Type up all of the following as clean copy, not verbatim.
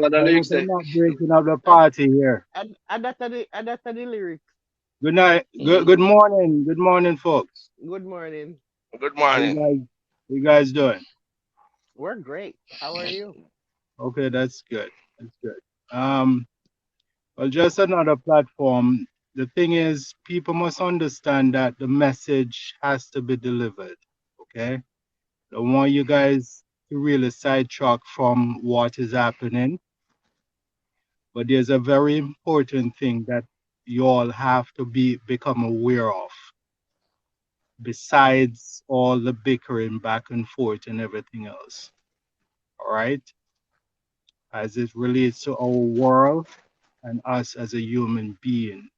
what the I lyrics hope you're say. not breaking up the And party here. and that's the lyrics. Good night. Good morning. Good morning, folks. Good morning. Good How you morning. guys you guys doing? We're great. How are you? Okay, that's good. That's good. Well, just another platform. The thing is, people must understand that the message has to be delivered. Okay? Don't want you guys to really sidetrack from what is happening, but there's a very important thing that you all have to become aware of, besides all the bickering back and forth and everything else. All right? As it relates to our world and us as a human being,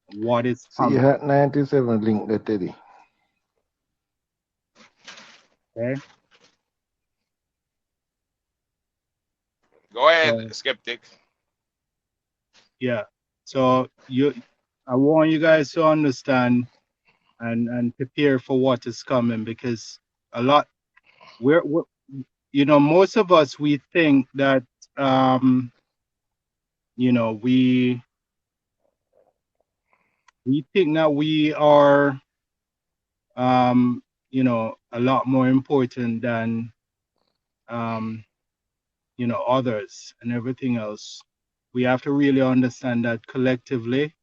what is See you coming. at 97 link there, Teddy. Okay? Go ahead, So Skeptic. yeah. So I want you guys to understand and prepare for what is coming, because a lot we're most of us, we think that um you know we think that we are a lot more important than um others and everything else. We have to really understand that collectively,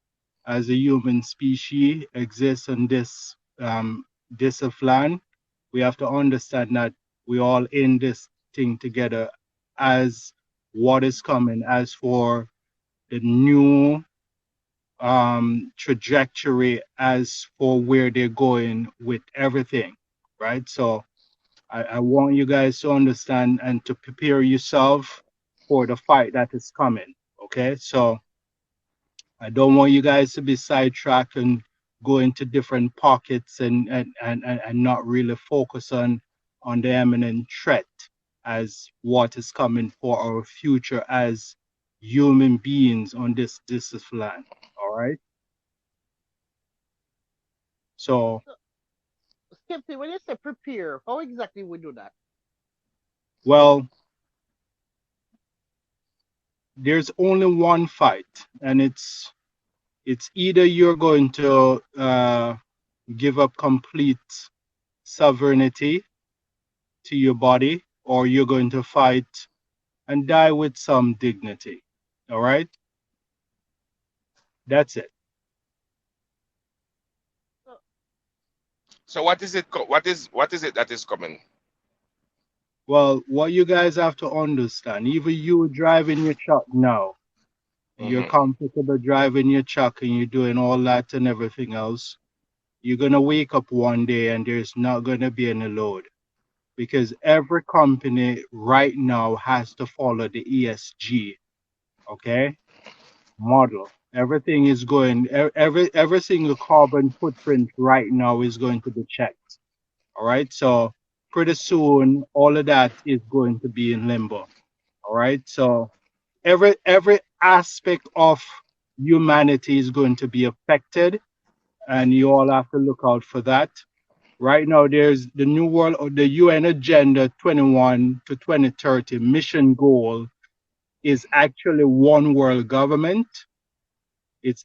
as a human species exists on this of land, we have to understand that we all in this thing together, as what is coming, as for the new trajectory, as for where they're going with everything, right? So I want you guys to understand and to prepare yourself for the fight that is coming. Okay, so I don't want you guys to be sidetracked and go into different pockets and not really focus on the imminent threat as what is coming for our future as human beings on this land. All right. So, Skipsy, when you say prepare, how exactly we do that? well, there's only one fight, and it's either you're going to give up complete sovereignty to your body, or you're going to fight and die with some dignity. All right? That's it. So, So what is it? What is it that is coming? Well, what you guys have to understand, even you driving your truck now, you're Hmm. comfortable driving your truck and you're doing all that and everything else, you're going to wake up one day and there's not going to be any load, because every company right now has to follow the ESG, okay, model. Everything is going, every single carbon footprint right now is going to be checked. All right. So pretty soon, all of that is going to be in limbo. All right. So every aspect of humanity is going to be affected, and you all have to look out for that. Right now, there's the New World or the UN Agenda 21 to 2030 mission goal is actually one world government. It's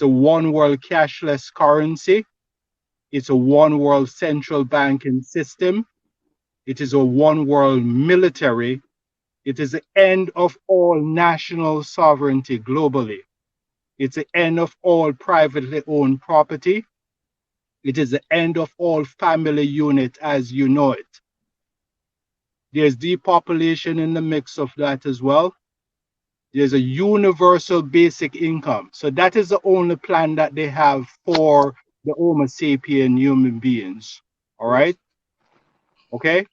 a one world cashless currency. It's a one world central banking system. It is a one world military. It is the end of all national sovereignty globally. It's the end of all privately owned property. It is the end of all family unit as you know it. There's depopulation in the mix of that as well. There's a universal basic income. So that is the only plan that they have for the Homo sapien human beings. All right. Okay.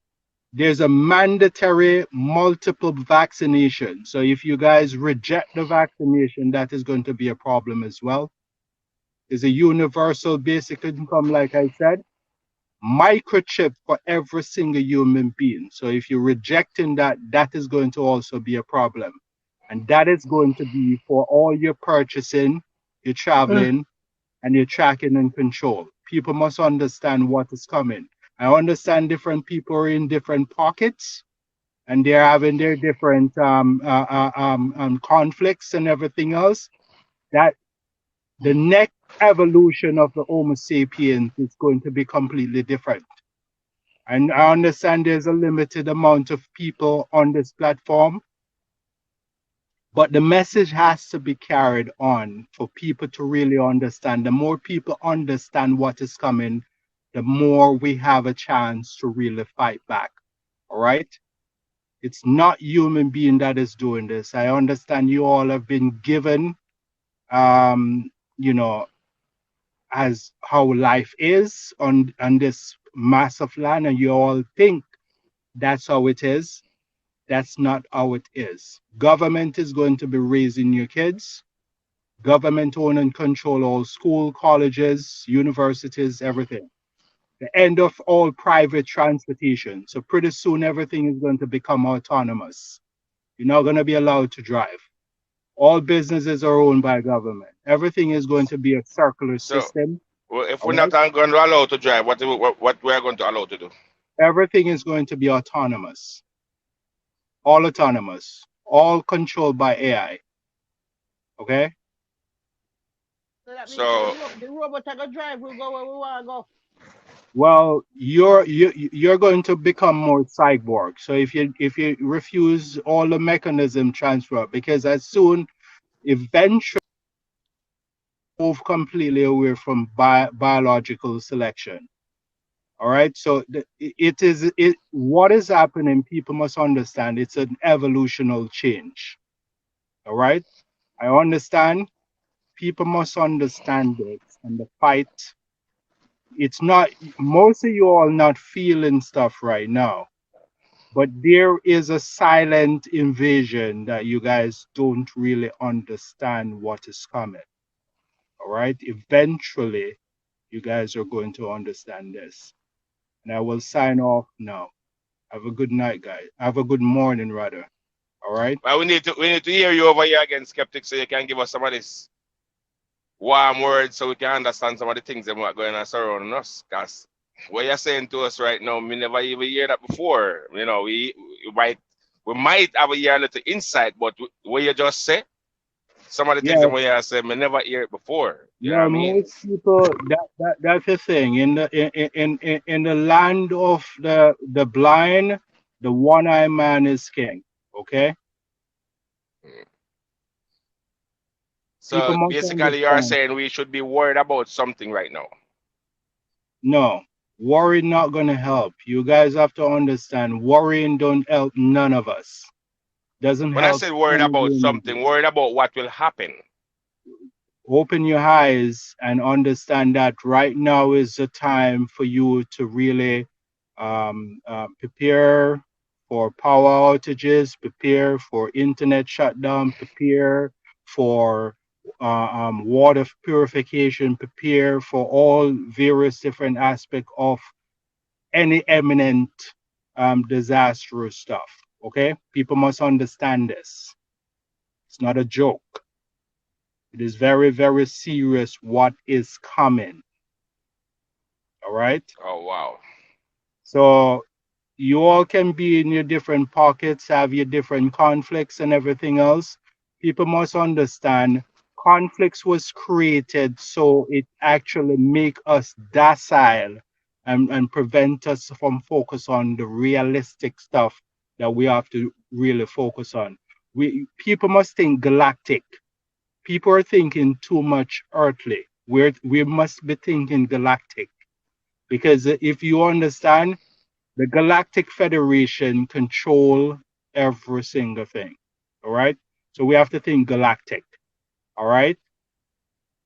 There's a mandatory multiple vaccination. So if you guys reject the vaccination, that is going to be a problem as well. There's a universal basic income, like I said, microchip for every single human being. So if you're rejecting that, that is going to also be a problem. And that is going to be for all your purchasing, your traveling, and your tracking and control. People must understand what is coming. I understand different people are in different pockets, and they're having their different conflicts and everything else, that the next evolution of the Homo sapiens is going to be completely different. And I understand there's a limited amount of people on this platform, but the message has to be carried on for people to really understand. The more people understand what is coming, the more we have a chance to really fight back. All right? It's not human being that is doing this. I understand you all have been given, you know, as how life is on this massive land, and you all think that's how it is. That's not how it is. Government is going to be raising your kids. Government own and control all school, colleges, universities, everything. The end of all private transportation. So pretty soon everything is going to become autonomous. You're not going to be allowed to drive. All businesses are owned by government. Everything is going to be a circular So, system. well, if All we're not right? going to allow to drive, what we are going to allow to do? Everything is going to be autonomous. All autonomous. All controlled by AI. Okay? So that means So, the robot are gonna drive. We'll go where we wanna go. Well, you're going to become more cyborg. So if you refuse all the mechanism transfer, because as soon eventually move completely away from biological selection. All right. So what is happening. People must understand it's an evolutional change. All right. I understand. People must understand it and the fight. It's not most of you all not feeling stuff right now. But there is a silent invasion that you guys don't really understand what is coming. All right. Eventually, you guys are going to understand this. And I will sign off now. Have a good night, guys. Have a good morning, rather. All right. well, we need to hear you over here again, Skeptic, so you can give us some of this warm words so we can understand some of the things that are going on surrounding us. Because what you're saying to us right now, we never even hear that before. You know, we might have a year a little insight, but what you just say, some of the things Yeah. that we have said, we never hear it before. You know what I Well, mean? most people that's the thing. In the land of the blind, the one-eyed man is king. Okay? People So must basically, you are understand. saying we should be worried about something right now. No, worry not gonna help. You guys have to understand. Worrying don't help none of us. Doesn't When I help said worried any about human something, being. worried about what will happen. Open your eyes and understand that right now is the time for you to really prepare for power outages, prepare for internet shutdown, prepare for water purification, prepare for all various different aspects of any imminent disastrous stuff. Okay? People must understand this. It's not a joke. It is very, very serious what is coming. All right? Oh, wow. So you all can be in your different pockets, have your different conflicts and everything else. People must understand conflicts was created so it actually make us docile and prevent us from focus on the realistic stuff that we have to really focus on. People must think galactic. People are thinking too much earthly. We must be thinking galactic because if you understand, the Galactic Federation control every single thing. All right. So we have to think galactic. All right.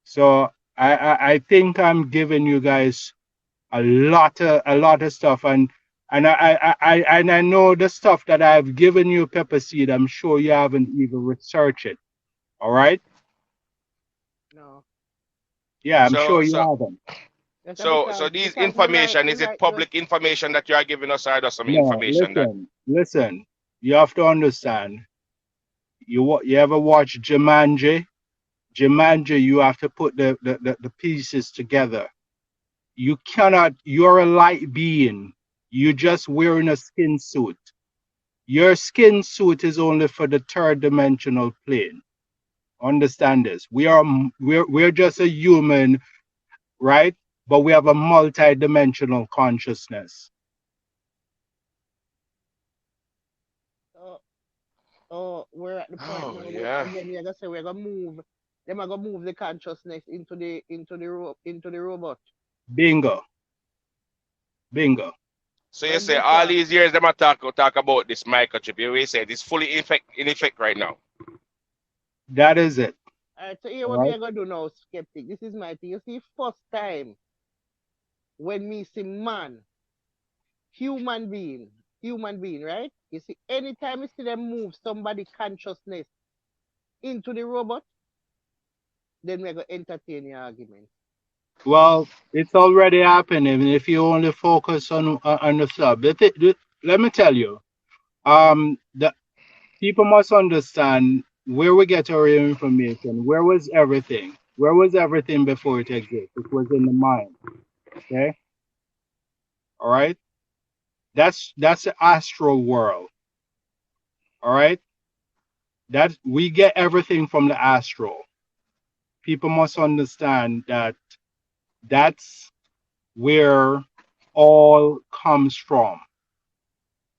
So I think I'm giving you guys a lot of stuff, and I know the stuff that I've given you, Pepper Seed. I'm sure you haven't even researched it. All right. No. Yeah, I'm So, sure you so, haven't. That's so these because we like information, we is it like the public information that you are giving us, or just some No, information that? listen. You have to understand. You ever watch Jumanji? Jumanji, you have to put the pieces together. You cannot. You're a light being. You just wearing a skin suit. Your skin suit is only for the third dimensional plane. Understand this. We're just a human, right? But we have a multi-dimensional consciousness. So we're at the point Oh now where yeah. again we're gonna say we're gonna move them are gonna move the consciousness into the robot. Bingo. Bingo. So you When say they all talk. these years them a talk about this microchip. You will say it's fully in effect right now. That is it. Alright, so here All what me right. are gonna do now, skeptic. This is my thing. You see, first time when me see man, human being, right? You see, anytime you see them move somebody consciousness into the robot, then we're gonna entertain your argument. Well, it's already happening if you only focus on the sub. Let me tell you, the people must understand where we get our information. Where was everything? Where was everything before it existed? It was in the mind. Okay, all right. That's the astral world. All right, that we get everything from the astral. People must understand that that's where all comes from.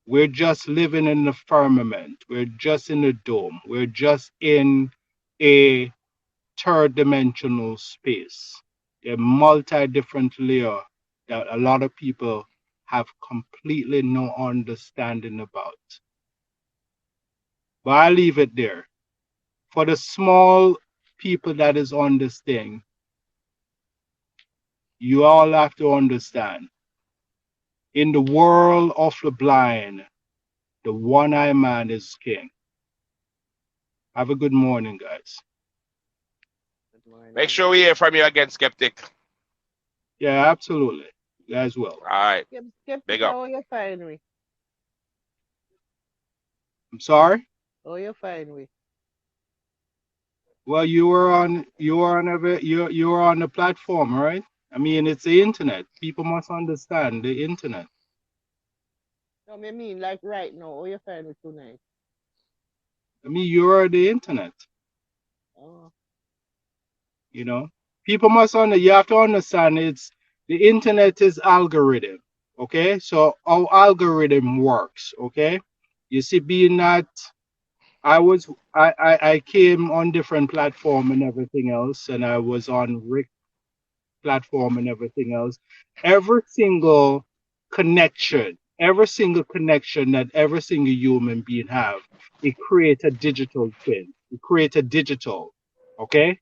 We're just living in the firmament. We're just in the dome. We're just in a third dimensional space. A multi different layer that a lot of people have completely no understanding about. But I leave it there. For the small people that is on this thing, you all have to understand. In the world of the blind, the one-eyed man is king. Have a good morning, guys. Good morning, Make sure man. we hear from you again, Skeptic. Yeah, absolutely. You as well. All right. Skeptic, Big up. how you find me? I'm sorry. How you find me? Well, you were on the platform, right? I mean, it's the internet. People must understand the internet. No, I mean like right now. How you find me tonight? I mean, you're the internet. Oh, You know, people must you have to understand the internet is algorithm. Okay, so how algorithm works. Okay, you see, being that I was I came on different platform and everything else, and I was on Rick platform and everything else. Every single every single connection that every single human being have, it creates a digital twin. It creates a digital. Okay,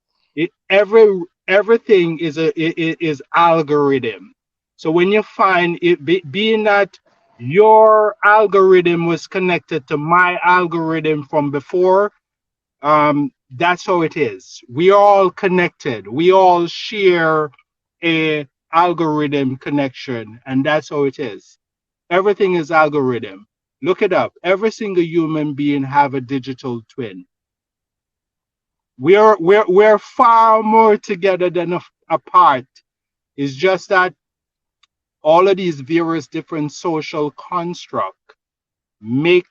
everything is algorithm. So when you find it being that your algorithm was connected to my algorithm from before, that's how it is. We all connected. We all share a algorithm connection, and that's how it is. Everything is algorithm. Look it up. Every single human being have a digital twin. We're far more together than apart. It's just that all of these various different social construct make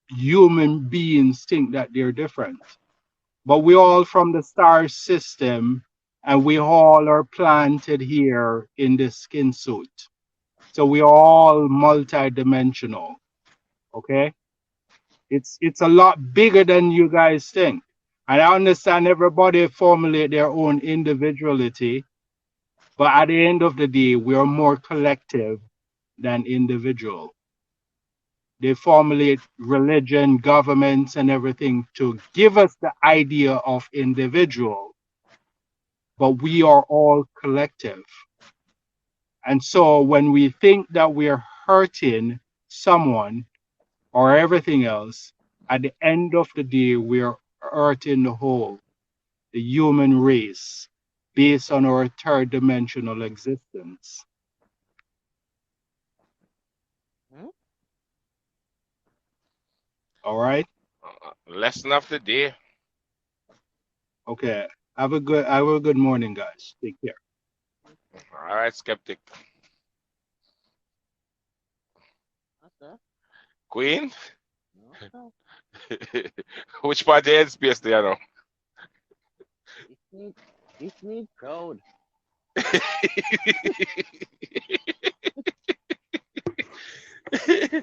human beings think that they're different. But we all from the star system, and we all are planted here in this skin suit. So we are all multidimensional. Okay? It's a lot bigger than you guys think. And I understand everybody formulate their own individuality, but at the end of the day, we are more collective than individual. They formulate religion, governments, and everything to give us the idea of individual, but we are all collective. And so when we think that we're hurting someone or everything else, at the end of the day, we're hurting the whole, the human race, based on our third dimensional existence. hmm? All right? Lesson of the day. Okay. Have a good morning, guys. Take care. All right, Skeptic. What's that? Queen? No. Which part of the headspace do you know? This need crowd.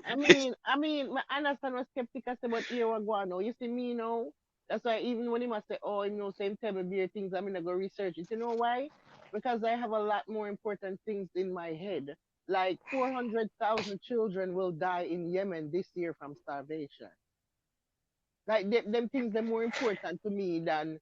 I mean, I understand what Skeptic has said about here what go on now. You see me now? That's why even when he must say, oh, you know, same tell me beer things, I'm gonna go research it. You know why? Because I have a lot more important things in my head. Like 400,000 children will die in Yemen this year from starvation. Like them things are more important to me than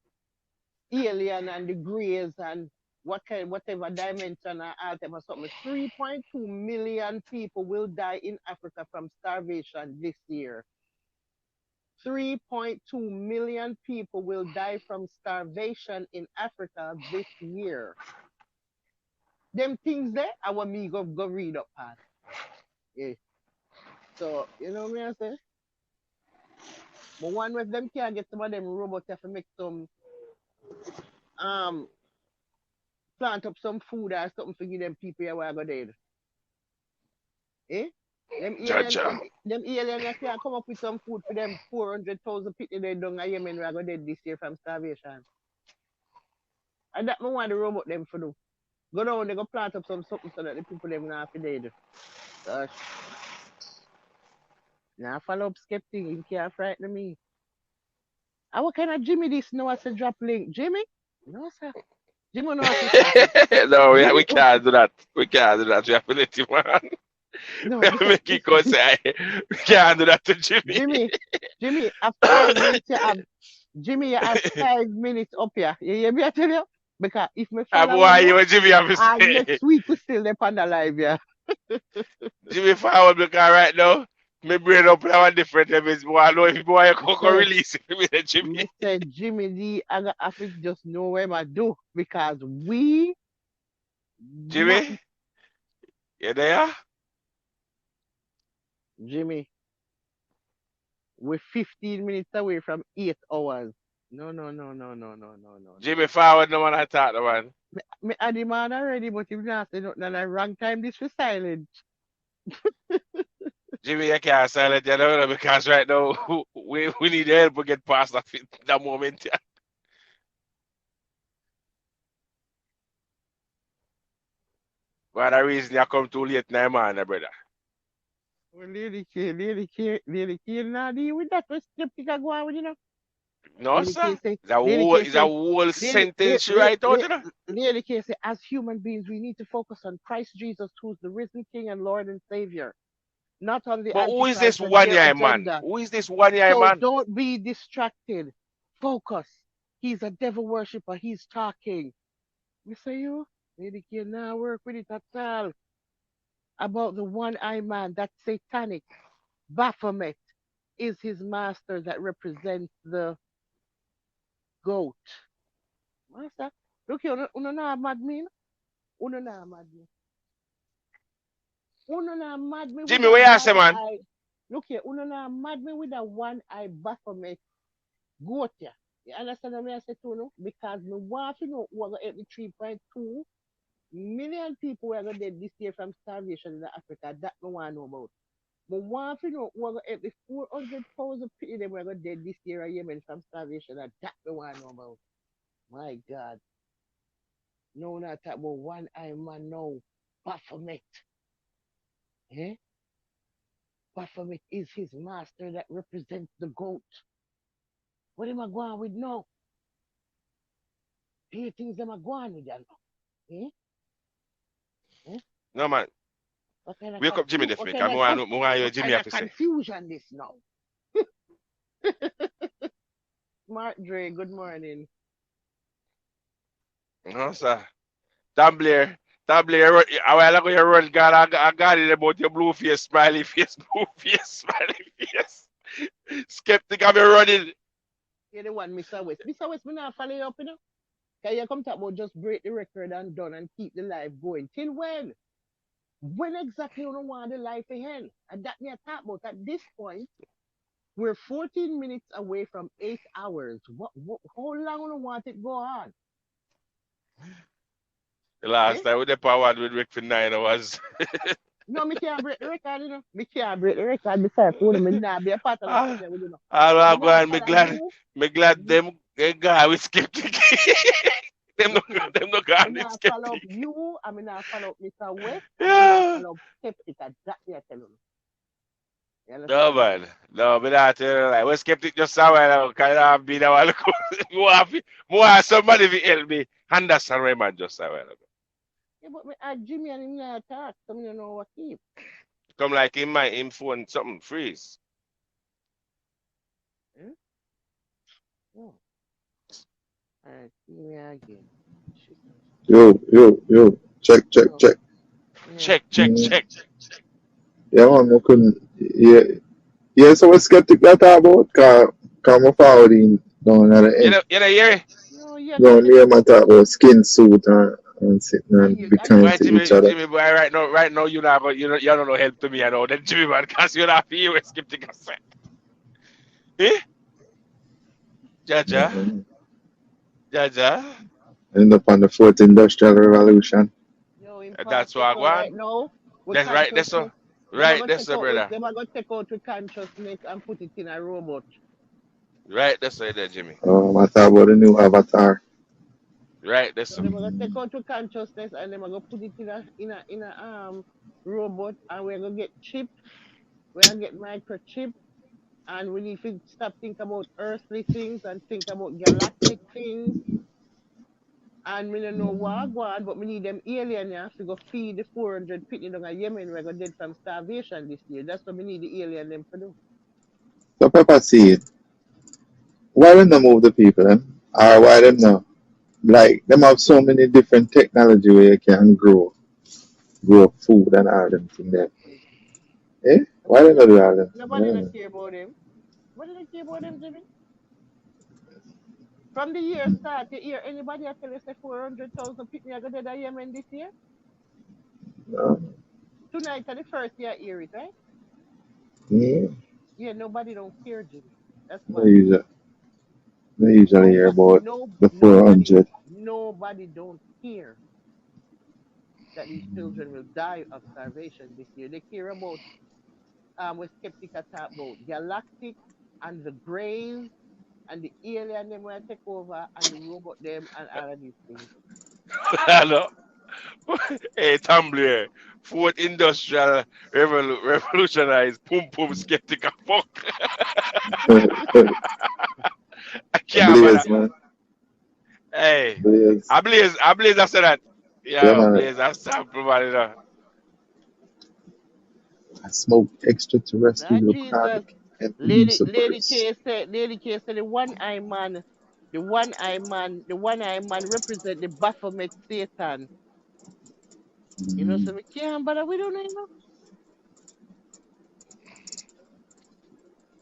alien and the grays and whatever dimension or whatever something. 3.2 million people will die in Africa from starvation this year. 3.2 million people will die from starvation in Africa this year. Them things there, I want me go read up on. Yeah. So, you know what I say? But one with them can't get some of them robots have to make some plant up some food or something to give them people here where I go dead. Eh? Jaja. Them aliens can come up with some food for them 400,000 people they down in Yemen where I go dead this year from starvation. And that me want the robot them for do. Go down, they go plant up some something so that the people them not have dead. Gosh. Now follow up Skeptic, him can't frighten me. And what kind of Jimmy this now as a drop link? Jimmy? No, sir. Jimmy no as a No, we can't do that. We can't do that. We have to let him on. No, We have to make it go say, we can't do that to Jimmy. Jimmy, after 5 minutes you have Jimmy, you have 5 minutes up here. You hear me I tell you? Because if me follow Why you and Jimmy have to say? next week we still there on the live, yeah. Jimmy forward because right now, my brain up now different levels. Boy, I know if boy you can release it with the Jimmy. Mr. Jimmy D, I got have to just know what I do because we Jimmy? You there? Jimmy, we're 15 minutes away from 8 hours. No. Jimmy forward no one I talk to man. Me had the man already, but if not say nothing at the wrong time, this was silent. Jimmy, you can't silent you know, because right now we need help to get past that moment. Why the reason you come too late now, man, brother? Well, Lady K, now deal with that. What's Skeptic go on with, you know? No, Lady sir. K say, It's a whole sentence she write out, you know? Lady K say, as human beings, we need to focus on Christ Jesus, who's the risen King and Lord and Savior. Not on the But who is this Antichrist and one their year man? agenda. Who is this 1 year So man? don't be distracted. Focus. He's a devil worshipper. He's talking. We say you, Lady K, now work with it at all. About the one-eyed man, that's satanic. Baphomet is his master that represents the goat. Master, look here, uno na mad me, no? Uno na mad me. Uno na mad me with Jimmy, a where you say, man? one-eye. Look here, uno na mad me with a one-eye Baphomet goat here. You understand what I say to you? Because me want to know what going to 3.2 million people were going dead this year from starvation in Africa. That me want to know about. But want to know what going to 400,000 people them were going dead this year in Yemen from starvation. That me want to know about. My God. No, not talk about one eye man now. Baphomet. Eh? Baphomet is his master that represents the goat. What am I going with now? Here things am I going with that now? Eh? Eh? No, man. What kind of Wake up Jimmy the Flick. I want you Jimmy have to say. confusion this now? Smart Dre, good morning. No, sir. Tom Blair, a while ago you run God, I got it about your blue face, smiley face, blue face, smiley face. Skeptic, I'm running. You're the one, Mr. West. Mr. West, me not follow you up, you know? Can you come talk about just break the record and done and keep the life going? Till when? When exactly you don't want the life ahead? And that me I talk about. At this point, we're 14 minutes away from 8 hours. How long do you want it go on? The last time with the power with Rick for 9 hours. No, me can't break the record, you know. Me can't break the record. Besides, me not be a part of Ah, that, you know. Me I go not and follow you. me glad them they go with skeptic. Me not, them no go me with not follow up skeptic. you, and me not follow up Mr. West, and me not Yeah. follow up Skeptic. That me I tell you. You No understand? man. No, me not tell you like we skeptic just somewhere kind of be the one more somebody to help me understand where man just somewhere. Yeah, but me and Jimmy and him not talk, so me don't know what keep. Come like in my him phone something freeze. Hmm? Oh, alright, see me again. Shit. Yo. No. Check. Yeah. Mm. Check. Yeah, man, I couldn't. Yeah, yeah. So what skeptic that about? Cause my forwarding down at the end. You know hear it? No, yeah, Go cause on, me me and my talk about skin suit and sitting and be I hear kind Right, to each other. Jimmy boy, right now you don't know help to me, I know. Then Jimmy man, cause you not feel you skeptic say. Eh? Jaja? Mm-mm. Jaja? End up on the fourth industrial revolution. yo That's what I impossible right want. now. With That's right, that's so. consciousness. Right, that's so, brother. Them are gonna take out the consciousness and put it in a robot. Right, that's so there, Jimmy. I talk about the new avatar. Right, that's So so. them are gonna take out the consciousness and them are gonna put it in a robot, and we're gonna get chip, we're gonna get microchip, and we need to stop think about earthly things and think about galactic things. And we don't know what go on, but we need them alien yeah, to go feed the 400 people down in Yemen. We're gonna dead from starvation this year. That's what we need the alien them to do. So Pepper seed. Why them not move the people them? Or why them not? Like them have so many different technology where you can grow food and all them thing there. Eh? Why they not do all them? Nobody not Yeah. care about them. What did they care about them, Jimmy? From the year start, you hear anybody I tell you say 400,000 people are gonna die in Yemen this year? No. Tonight are the first year I hear it, right? Yeah. Yeah, nobody don't care, Jimmy. That's They why. usually, they usually hear about the Nobody 400. nobody don't care that these children will die of starvation this year. They care about what Skeptic talk about galactic and the grays and the alien them will take over and the robot them and all of these things. Hello. Hey, Tumblr. Fourth industrial revolutionized pum skeptic as fuck. I can't bother. Blaze, man. Hey. Blaze. I blaze after that. Yeah, Yeah, man. blaze after sample man, you know. I smoke Lord extraterrestrial Jesus. carbonic and Lucifers. Lady K said the one eye man represent the Baphomet Satan. You know, so we can't bother we don't know.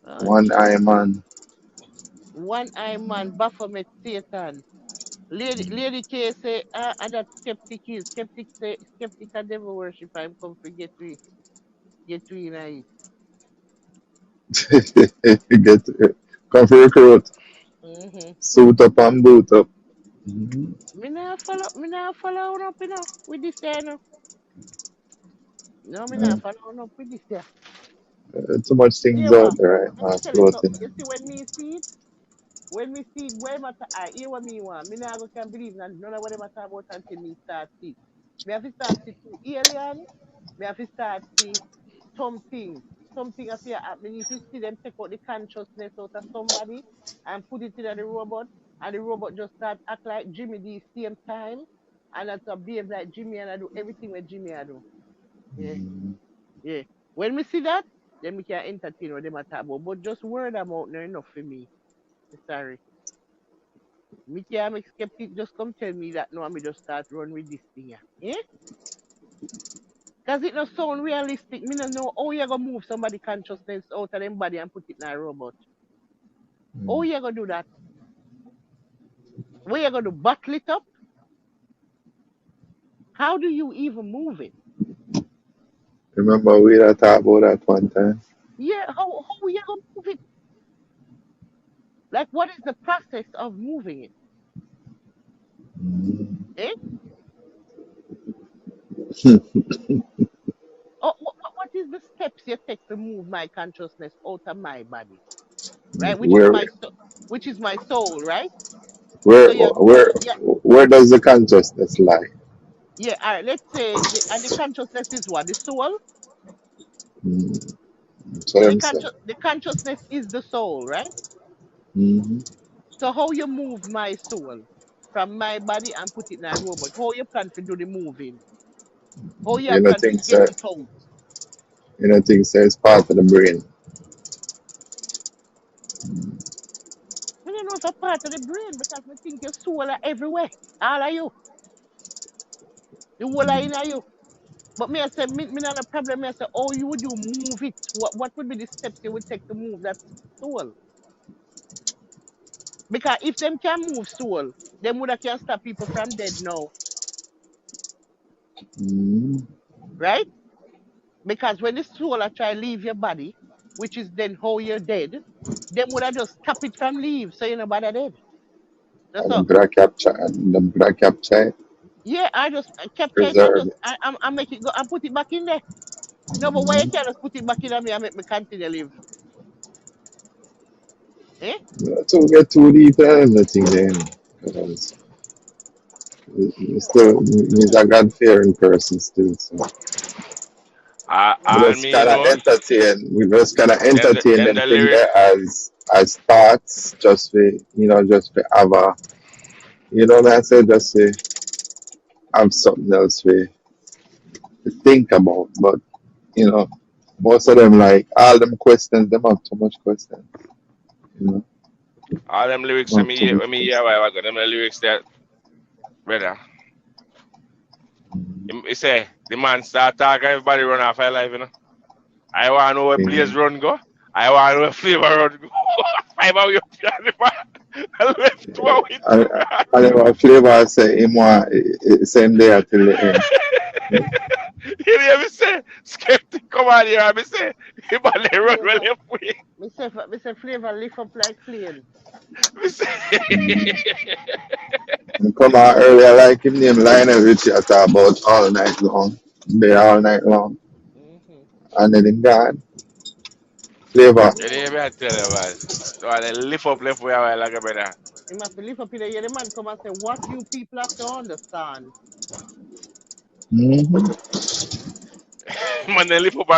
Oh One eye Jesus. man. One eye man, Baphomet Satan. Lady K say, and that skeptic is. Skeptic say, skeptic a devil worship. I'm come for get to in it. Get come for recruit. Mm-hmm. Suit up and boot up. Mm-hmm. Me not follow on up, you know, with this, you know. No, me Uh, not follow on up with this, yeah. too much things Yeah, out what? there right Let me now tell you floating. something. You see, when me see it, where matter I hear what me want. Me not go can believe none of what them talk about until me start see. Me have to start see two alien. Me have to start see something. Something I feel me need to see them take out the consciousness out of somebody and put it in the robot, and the robot just start act like Jimmy the same time, and that's a behave like Jimmy, and I do everything with Jimmy I do. Yeah, yeah. When we see that, then we can entertain what them a talk about. But just word them out not enough for me. Sorry. Me can't make skeptic just come tell me that no, I me just start run with this thing. Yeah? Because it not sound realistic. Me no know how you gonna move somebody consciousness out of them body and put it in a robot. How you gonna do that? Where you gonna do? Bottle it up? How do you even move it? Remember we had talked about that one time. Yeah, how you gonna move it? Like what is the process of moving it? Eh? Oh, you take to move my consciousness out of my body, right? Where Which is my soul, right? where So yeah, where yeah, where does the consciousness lie? yeah. All right. Let's say the consciousness is what? The soul. Mm. So them say. The consciousness is the soul, right? Mm-hmm. So how you move my soul from my body and put it in a robot? How you plan to do the moving? How you You know plan to things get say it out? it's part of the brain. I don't know if a part of the brain because I think your soul are everywhere. All of you. The whole are in you. But me I say me not a problem. Me I say, oh you would you move it? What would be the steps you would take to move that soul? Because if them can move soul, them would have can stop people from dead now, Mm-hmm. right? Because when the soul are try leave your body, which is then how you're dead, them would have just stop it from leave, so you're nobody dead. That's And all. them could have capture it, Yeah, I just capture it and preserve just it. I make it go and put it back in there. No, but why you can't just put it back in on me and make me continue live? Eh? To get too deep in everything then. Because he's a God fearing person still. So All me know, we just kinda entertain them them the thing there lyrics. as thoughts, just for have a what I say, just to have something else to think about. But you know, most of them like all them questions, them have too much questions, you know. All them lyrics Them have too much when me hear a questions. while ago, them the lyrics that brother. He say the man start talking, everybody run off their life, you know. I want to know where Yeah. players run go. I want to know where flavor run go. 5 hours you I left 2 hours And, to God. and then Flavor say him want same there till the end. You hear me say, Skeptic come out here and me say, he man they run well Flavor. left way. Me say flavor lift up like plane. Me say, And come out earlier like him name Lionel Richie I talk about all night long. There all night long. Mm-hmm. And then him gone. Flavor. you hear me I tell you man. So I lift up left way a while ago, brother. He must lift up in the year. The man come and say, what you people have to understand. Mm-hmm. Man, they lift up